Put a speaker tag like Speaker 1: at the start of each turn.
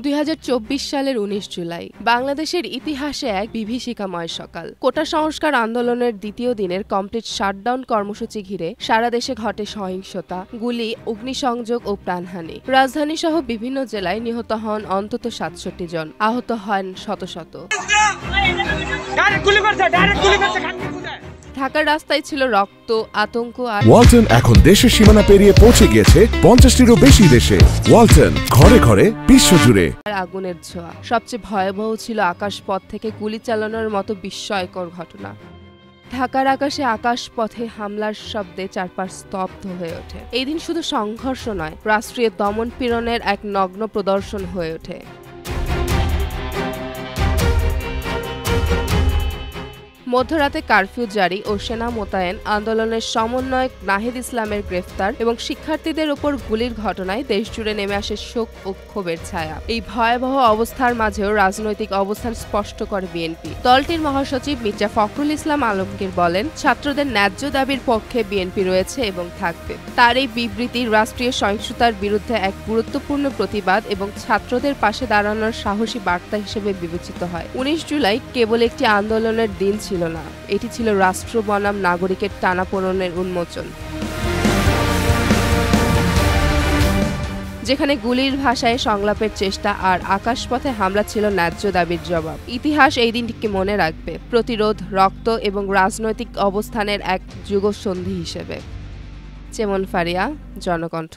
Speaker 1: 2024 সালের 19 জুলাই বাংলাদেশের ইতিহাসে এক বিভীষিকাময় সকাল। কোটা সংস্কার আন্দোলনের দ্বিতীয় দিনের কমপ্লিট শাটডাউন কর্মসূচি ঘিরে সারা দেশে ঘটে সহিংসতা, গুলি, অগ্নিসংযোগ ও প্রাণহানি। রাজধানীসহ বিভিন্ন জেলায় নিহত হন অন্তত 67 জন, আহত হন শত শত। ঢাকার রাস্তায় ছিল রক্ত, আতঙ্ক আর
Speaker 2: ওয়ালটন এখন দেশের সীমানা পেরিয়ে পৌঁছে গিয়েছে 50টিরও বেশি দেশে। ওয়ালটন, ঘরে ঘরে, বিশ্বজুড়ে।
Speaker 1: আগুনের ছোঁয়া। সবচেয়ে ভয়াবহ ছিল আকাশপথ থেকে গুলি চালানোর মতো বিস্ময়কর ঘটনা। ঢাকার আকাশে আকাশপথে হামলার শব্দে চারপাশ স্তব্ধ হয়ে ওঠে। এই দিন শুধু সংঘর্ষ নয়, রাষ্ট্রীয় দমন পীড়নের এক নগ্ন প্রদর্শন হয়ে ওঠে। মধ্যরাতে কারফিউ জারি ও সেনা মোতায়েন, আন্দোলনের সমন্বয়ক নাহিদ ইসলামের গ্রেফতার এবং শিক্ষার্থীদের ওপর গুলির ঘটনায় দেশজুড়ে নেমে আসে শোক ও ক্ষোভের ছায়া। এই ভয়াবহ অবস্থার মাঝেও রাজনৈতিক অবস্থান স্পষ্ট করে বিএনপি। দলটির মহাসচিব মির্জা ফখরুল ইসলাম আলমগীর বলেন, ছাত্রদের ন্যায্য দাবির পক্ষে বিএনপি রয়েছে এবং থাকবে। তার এই বিবৃতি রাষ্ট্রীয় সহিংসতার বিরুদ্ধে এক গুরুত্বপূর্ণ প্রতিবাদ এবং ছাত্রদের পাশে দাঁড়ানোর সাহসী বার্তা হিসেবে বিবেচিত হয়। 19 জুলাই কেবল একটি আন্দোলনের দিন ছিল না, এটি ছিল রাষ্ট্র বনাম নাগরিকের টানাপোড়েনের উন্মোচন। যেখানে গুলির ভাষায় সংলাপের চেষ্টা আর আকাশপথে হামলা ছিল ন্যায্য দাবির জবাব। ইতিহাস এই দিনটিকে মনে রাখবে, প্রতিরোধ, রক্ত এবং রাজনৈতিক অবস্থানের এক যুগসন্ধি হিসেবে। চেমন ফারিয়া, জনকণ্ঠ।